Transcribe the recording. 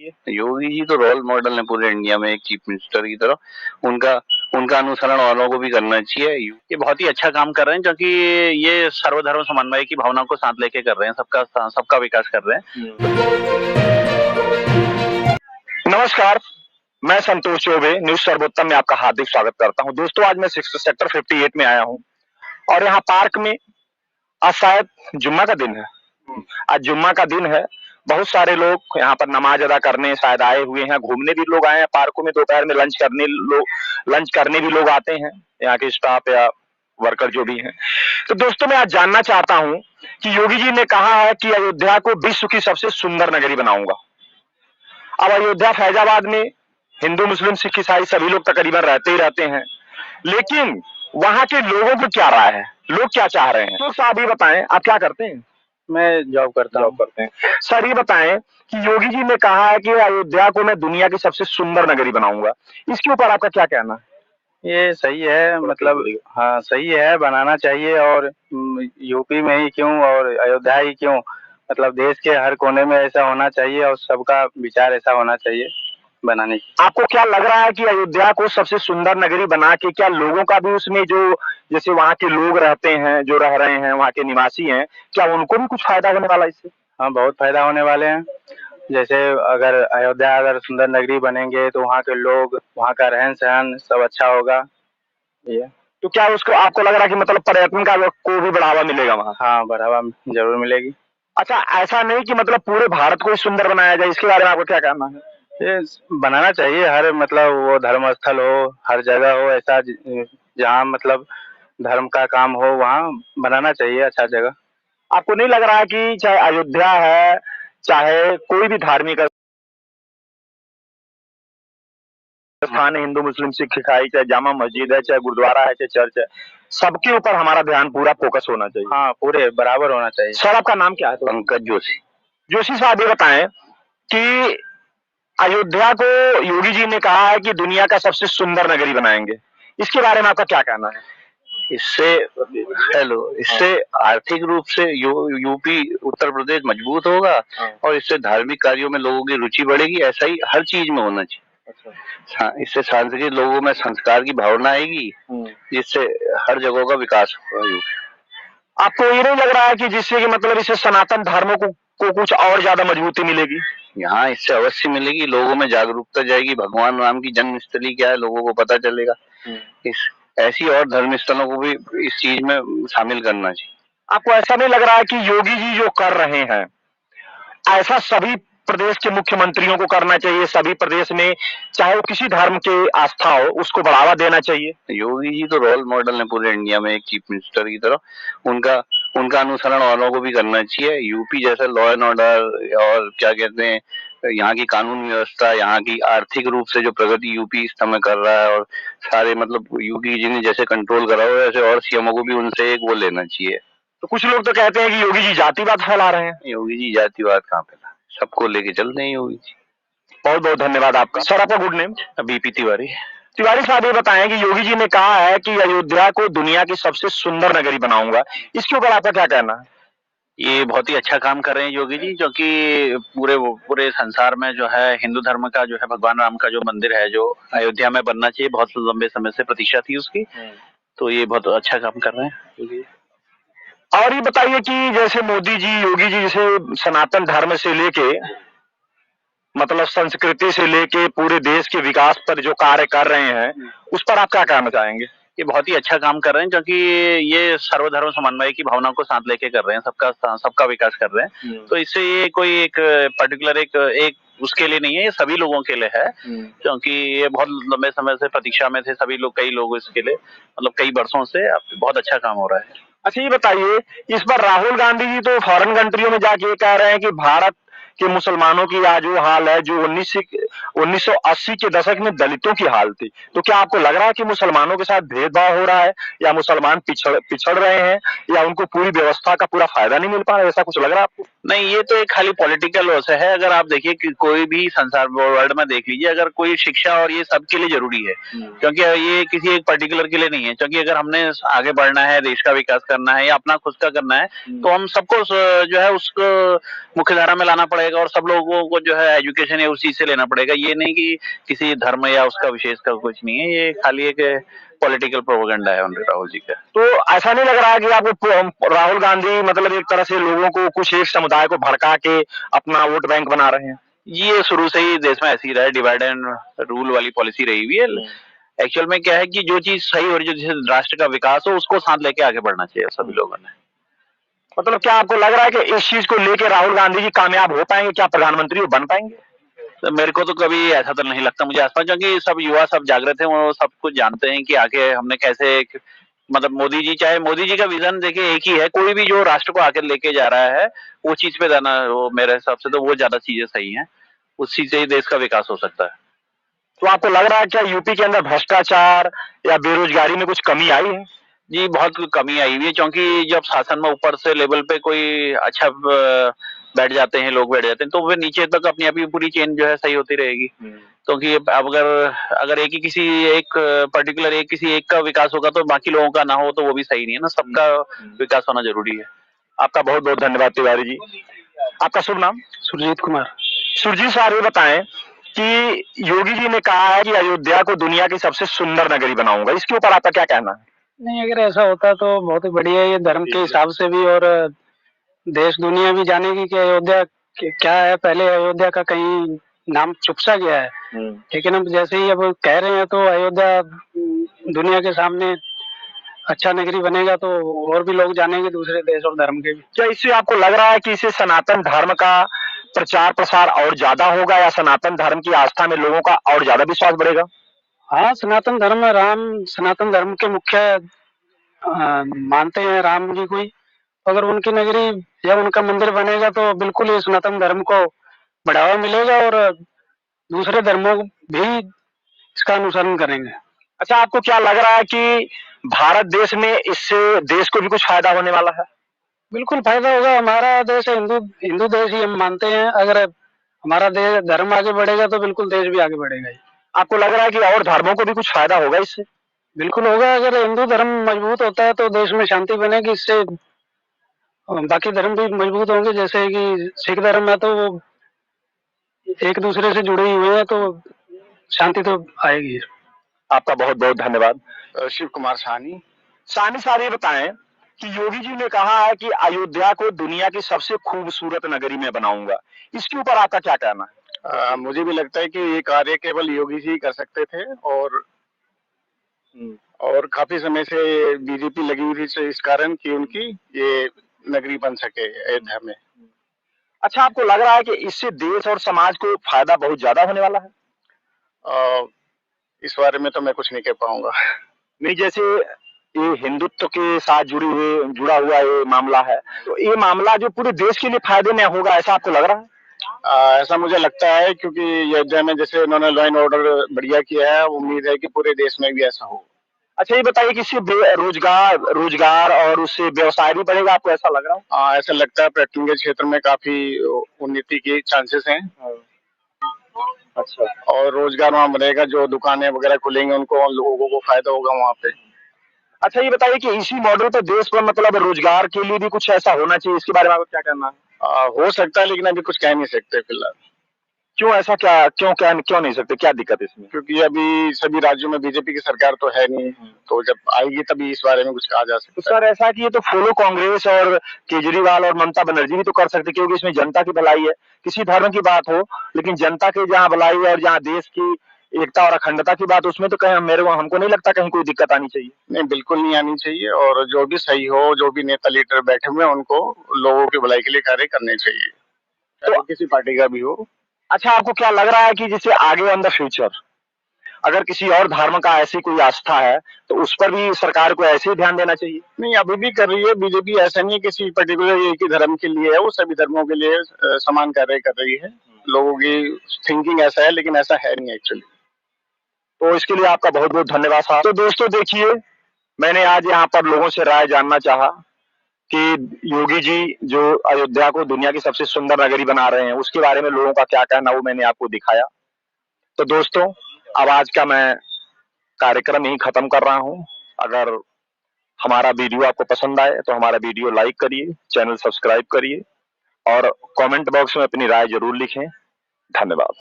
योगी जी तो role model है पूरे इंडिया में, एक चीफ मिनिस्टर की तरह। उनका उनका अनुसरण वालों को भी करना चाहिए। ये बहुत ही अच्छा काम कर रहे हैं, क्योंकि ये सर्वधर्म समन्वय की भावना को साथ लेके कर रहे हैं, सबका विकास कर रहे हैं। नमस्कार, मैं संतोष चौबे न्यूज सर्वोत्तम में आपका हार्दिक स्वागत करता हूं। दोस्तों, आज मैं सेक्टर 58 में आया हूं और यहाँ पार्क में आज शायद जुम्मा का दिन है। आज जुम्मा का दिन है, बहुत सारे लोग यहाँ पर नमाज अदा करने शायद आए हुए हैं, घूमने भी लोग आए हैं पार्कों में। दोपहर में लंच करने भी लोग आते हैं, यहाँ के स्टाफ या वर्कर जो भी हैं। तो दोस्तों, मैं आज जानना चाहता हूँ कि योगी जी ने कहा है कि अयोध्या को विश्व की सबसे सुंदर नगरी बनाऊंगा। अब अयोध्या फैजाबाद में हिंदू मुस्लिम सिख ईसाई सभी लोग तकरीबन रहते ही रहते हैं, लेकिन वहां के लोगों की क्या राय है, लोग क्या चाह रहे हैं? तो साहब ये बताएं, आप क्या करते हैं? मैं जॉब करता हूँ। सर ये बताएं कि योगी जी ने कहा है कि अयोध्या को मैं दुनिया की सबसे सुंदर नगरी बनाऊंगा, इसके ऊपर आपका क्या कहना है? ये सही है, मतलब हाँ सही है, बनाना चाहिए। और यूपी में ही क्यों और अयोध्या ही क्यों, मतलब देश के हर कोने में ऐसा होना चाहिए और सबका विचार ऐसा होना चाहिए बनाने की। आपको क्या लग रहा है कि अयोध्या को सबसे सुंदर नगरी बना के क्या लोगों का भी उसमें जो जैसे वहाँ के लोग रहते हैं, जो रह रहे हैं, वहाँ के निवासी हैं, क्या उनको भी कुछ फायदा होने वाला है इससे? हाँ, बहुत फायदा होने वाले हैं। जैसे अगर सुंदर नगरी बनेंगे तो वहाँ के लोग, वहाँ का रहन सहन सब अच्छा होगा। ये तो क्या उसको आपको लग रहा है कि मतलब पर्यटन का को भी बढ़ावा मिलेगा वहाँ? हाँ, बढ़ावा जरूर मिलेगी। अच्छा, ऐसा नहीं कि मतलब पूरे भारत को ही सुंदर बनाया जाए, इसके बारे में आपको क्या कहना है? ये बनाना चाहिए, हर मतलब वो धर्म स्थल हो, हर जगह हो ऐसा, जहाँ मतलब धर्म का काम हो वहाँ बनाना चाहिए अच्छा जगह। आपको नहीं लग रहा है कि चाहे अयोध्या है, चाहे कोई भी धार्मिक स्थान है, हिंदू मुस्लिम सिख ईसाई, चाहे जामा मस्जिद है, चाहे गुरुद्वारा है, चाहे चर्च है, सबके ऊपर हमारा ध्यान पूरा फोकस होना चाहिए? हाँ, पूरे बराबर होना चाहिए। सर आपका नाम क्या है? पंकज जोशी। जोशी साहब ये बताएं कि अयोध्या को योगी जी ने कहा है कि दुनिया का सबसे सुंदर नगरी बनाएंगे, इसके बारे में आपका क्या कहना है? इससे आर्थिक रूप से यूपी उत्तर प्रदेश मजबूत होगा और इससे धार्मिक कार्यों में लोगों की रुचि बढ़ेगी। ऐसा ही हर चीज में होना चाहिए। हाँ, इससे सांस्कृतिक लोगों में संस्कार की भावना आएगी, जिससे हर जगह का विकास होगा। आपको ये नहीं लग रहा है कि जिससे कि मतलब इससे सनातन धर्मों को कुछ और ज्यादा मजबूती मिलेगी? यहाँ इससे अवश्य मिलेगी, लोगों में जागरूकता जाएगी, भगवान राम की जन्मस्थली क्या है लोगों को पता चलेगा। इस ऐसी और धर्म स्थलों को भी इस चीज में शामिल करना चाहिए। आपको ऐसा नहीं लग रहा है कि योगी जी जो कर रहे हैं, ऐसा सभी प्रदेश के मुख्यमंत्रियों को करना चाहिए? सभी प्रदेश में चाहे वो किसी धर्म के आस्था हो, उसको बढ़ावा देना चाहिए। योगी जी तो रोल मॉडल है पूरे इंडिया में, एक चीफ मिनिस्टर की तरह। उनका अनुसरण वालों को भी करना चाहिए। यूपी जैसे लॉ एंड ऑर्डर और क्या कहते हैं, यहाँ की कानून व्यवस्था, यहाँ की आर्थिक रूप से जो प्रगति यूपी इस समय कर रहा है, और सारे मतलब योगी जी ने जैसे कंट्रोल करा हुआ है, वैसे और सीएमओ को भी उनसे एक वो लेना चाहिए। तो कुछ लोग तो कहते हैं कि योगी जी जातिवाद फैला रहे हैं। योगी जी जातिवाद कहाँ फैला, सबको लेके चलते हैं योगी जी। बहुत बहुत धन्यवाद आपका। सर आपका good name? BP Tiwari. Tiwari साहब ये बताएं कि योगी जी ने कहा है कि अयोध्या को दुनिया की सबसे सुंदर नगरी बनाऊंगा, इसके ऊपर आपका क्या कहना है? ये बहुत ही अच्छा काम कर रहे हैं योगी जी, क्योंकि पूरे संसार में जो है हिंदू धर्म का जो है भगवान राम का जो मंदिर है, जो अयोध्या में बनना चाहिए, बहुत लंबे समय से प्रतीक्षा थी उसकी। तो ये बहुत अच्छा काम कर रहे हैं। और ये बताइए कि जैसे मोदी जी, योगी जी जैसे सनातन धर्म से लेके मतलब संस्कृति से लेके पूरे देश के विकास पर जो कार्य कर रहे हैं, उस पर आप क्या कहना चाहेंगे? ये बहुत ही अच्छा काम कर रहे हैं, क्योंकि ये सर्वधर्म समन्वय की भावना को साथ लेके कर रहे हैं, सबका विकास कर रहे हैं। तो इससे ये कोई एक पर्टिकुलर एक उसके लिए नहीं है, ये सभी लोगों के लिए है। क्योंकि ये बहुत लंबे समय से प्रतीक्षा में थे सभी लोग, कई लोग इसके लिए, मतलब कई वर्षों से। अब बहुत अच्छा काम हो रहा है। अच्छा ये बताइए, इस बार राहुल गांधी जी तो फॉरेन कंट्रियों में जाके कह रहे हैं कि भारत के मुसलमानों की आज वो हाल है जो 1980 के दशक में दलितों की हाल थी। तो क्या आपको लग रहा है कि मुसलमानों के साथ भेदभाव हो रहा है, या मुसलमान पिछड़ रहे हैं, या उनको पूरी व्यवस्था का पूरा फायदा नहीं मिल पा रहा है? ऐसा कुछ लग रहा है आपको? नहीं, ये तो एक खाली पॉलिटिकल वैसे है। अगर आप देखिए कि कोई भी संसार वर्ल्ड में देख लीजिए, अगर कोई शिक्षा और ये सबके लिए जरूरी है, क्योंकि ये किसी एक पर्टिकुलर के लिए नहीं है। क्योंकि अगर हमने आगे बढ़ना है, देश का विकास करना है या अपना खुद का करना है, तो हम सबको जो है उसको मुख्य धारा में लाना पड़ेगा और सब लोगों को जो है एजुकेशन है उस चीज से लेना पड़ेगा। ये नहीं कि किसी धर्म या उसका विशेष का कुछ नहीं है, ये खाली एक पॉलिटिकल प्रोपेगेंडा है उनके राहुल जी का। तो ऐसा नहीं लग रहा है कि आपको राहुल गांधी मतलब एक तरह से लोगों को, कुछ एक समुदाय को भड़का के अपना वोट बैंक बना रहे हैं? ये शुरू से ही देश में ऐसी रहा है, डिवाइड एंड रूल वाली पॉलिसी रही हुई है। एक्चुअल में क्या है कि जो चीज सही हो रही है, जो राष्ट्र का विकास हो, उसको साथ लेके आगे बढ़ना चाहिए सभी लोगों ने। मतलब क्या आपको लग रहा है कि इस चीज को लेकर राहुल गांधी जी कामयाब हो पाएंगे? क्या प्रधानमंत्री वो बन पाएंगे? तो मेरे को तो कभी ऐसा तो नहीं लगता मुझे आसपास, क्योंकि सब युवा सब जागृत हैं, वो सब कुछ जानते हैं कि आगे हमने कैसे मतलब मोदी जी, चाहे मोदी जी का विजन देखिए एक ही है, कोई भी जो राष्ट्र को आगे लेके जा रहा है वो चीज पे जाना, वो मेरे हिसाब से तो वो ज्यादा चीजें सही हैं, उस चीज से ही देश का विकास हो सकता है। तो आपको लग रहा है क्या यूपी के अंदर भ्रष्टाचार या बेरोजगारी में कुछ कमी आई है? जी बहुत कमी आई हुई है, क्योंकि जब शासन में ऊपर से लेवल पे कोई अच्छा बैठ जाते हैं, लोग बैठ जाते हैं, तो फिर नीचे तक अपनी अपनी पूरी चेन जो है सही होती रहेगी। क्योंकि अब अगर अगर एक ही किसी एक पर्टिकुलर एक किसी एक का विकास होगा तो बाकी लोगों का ना हो, तो वो भी सही नहीं है ना, सबका विकास होना जरूरी है। आपका बहुत बहुत धन्यवाद तिवारी जी। आपका शुभ नाम? सुरजीत कुमार। सुरजीत सर, ये बताएं कि योगी जी ने कहा है कि अयोध्या को दुनिया की सबसे सुंदर नगरी बनाऊंगा, इसके ऊपर आपका क्या कहना है? नहीं, अगर ऐसा होता तो बहुत ही बढ़िया है, ये धर्म के हिसाब से भी और देश दुनिया भी जानेगी कि अयोध्या क्या है। पहले अयोध्या का कहीं नाम चुप सा गया है, लेकिन अब जैसे ही अब कह रहे हैं तो अयोध्या दुनिया के सामने अच्छा नगरी बनेगा, तो और भी लोग जानेंगे दूसरे देश और धर्म के भी। क्या इससे आपको लग रहा है कि इससे सनातन धर्म का प्रचार प्रसार और ज्यादा होगा, या सनातन धर्म की आस्था में लोगों का और ज्यादा विश्वास बढ़ेगा? हाँ, सनातन धर्म में सनातन धर्म के मुख्य मानते हैं राम जी को ही। अगर उनकी नगरी या उनका मंदिर बनेगा तो बिल्कुल ही सनातन धर्म को बढ़ावा मिलेगा और दूसरे धर्मों भी इसका अनुसरण करेंगे। अच्छा, आपको क्या लग रहा है कि भारत देश में इससे देश को भी कुछ फायदा होने वाला है? बिल्कुल फायदा होगा। हमारा देश है हिंदू देश ही हम मानते हैं। अगर हमारा देश धर्म आगे बढ़ेगा तो बिल्कुल देश भी आगे बढ़ेगा ही। आपको लग रहा है कि और धर्मों को भी कुछ फायदा होगा इससे? बिल्कुल होगा। अगर हिंदू धर्म मजबूत होता है तो देश में शांति बनेगी, इससे बाकी धर्म भी मजबूत होंगे। जैसे कि सिख धर्म है तो वो एक दूसरे से जुड़े हुए हैं, तो शांति तो आएगी। आपका बहुत बहुत धन्यवाद। शिव कुमार साहनी। सानी साहब, ये बताएं कि योगी जी ने कहा है कि अयोध्या को दुनिया की सबसे खूबसूरत नगरी में बनाऊंगा, इसके ऊपर आपका क्या कहना है? मुझे भी लगता है कि ये कार्य केवल योगी जी कर सकते थे, और काफी समय से बीजेपी लगी हुई थी, तो इस कारण कि उनकी ये नगरी बन सके अयोध्या में। अच्छा, आपको लग रहा है कि इससे देश और समाज को फायदा बहुत ज्यादा होने वाला है? इस बारे में तो मैं कुछ नहीं कह पाऊंगा। नहीं, जैसे ये हिंदुत्व के साथ जुड़ा हुआ ये मामला है, तो ये मामला जो पूरे देश के लिए फायदे में होगा, ऐसा आपको लग रहा है? ऐसा मुझे लगता है, क्योंकि अयोध्या में जैसे उन्होंने लॉ एंड ऑर्डर बढ़िया किया है, उम्मीद है कि पूरे देश में भी ऐसा हो। अच्छा, ये बताइए कि इससे रोजगार और उससे व्यवसाय भी बढ़ेगा, आपको ऐसा लग रहा है? ऐसा लगता है पर्यटन के क्षेत्र में काफी उन्नति के चांसेस हैं। अच्छा। और रोजगार वहाँ बढ़ेगा, जो दुकानें वगैरह खुलेंगे उनको, लोगों को फायदा होगा वहाँ पे। अच्छा, ये बताइए कि इसी मॉडल पर देश पर मतलब रोजगार के लिए भी कुछ ऐसा होना चाहिए, इसके बारे में आपको क्या कहना है? हो सकता है, लेकिन अभी कुछ कह नहीं सकते फिलहाल। क्यों ऐसा, क्यों नहीं सकते, क्या दिक्कत है इसमें? क्योंकि अभी सभी राज्यों में बीजेपी की सरकार तो है नहीं, तो जब आएगी तभी इस बारे में कुछ कहा जा तो सकता है। सर, ऐसा कि ये तो फॉलो कांग्रेस और केजरीवाल और ममता बनर्जी भी तो कर सकते, क्योंकि इसमें जनता की भलाई है। किसी धर्म की बात हो, लेकिन जनता की जहाँ भलाई है और जहाँ देश की एकता और अखंडता की बात, उसमें तो कहीं हमको नहीं लगता कहीं कोई दिक्कत आनी चाहिए। नहीं, बिल्कुल नहीं आनी चाहिए, और जो भी सही हो, जो भी नेता लीडर बैठे हुए हैं, उनको लोगों की भलाई के लिए कार्य करने चाहिए, तो किसी पार्टी का भी हो। अच्छा, आपको क्या लग रहा है कि जैसे आगे ऑन द फ्यूचर अगर किसी और धर्म का ऐसी कोई आस्था है, तो उस पर भी सरकार को ऐसे ही ध्यान देना चाहिए? नहीं, अभी भी कर रही है बीजेपी, ऐसा नहीं है किसी पर्टिकुलर एक ही धर्म के लिए है, वो सभी धर्मों के लिए समान कार्य कर रही है। लोगों की थिंकिंग ऐसा है, लेकिन ऐसा है नहीं एक्चुअली। तो इसके लिए आपका बहुत बहुत धन्यवाद साहब। तो दोस्तों देखिए, मैंने आज यहाँ पर लोगों से राय जानना चाहा कि योगी जी जो अयोध्या को दुनिया की सबसे सुंदर नगरी बना रहे हैं, उसके बारे में लोगों का क्या कहना, वो मैंने आपको दिखाया। तो दोस्तों, अब आज का मैं कार्यक्रम यही खत्म कर रहा हूं। अगर हमारा वीडियो आपको पसंद आए तो हमारा वीडियो लाइक करिए, चैनल सब्सक्राइब करिए और कमेंट बॉक्स में अपनी राय जरूर लिखें। धन्यवाद।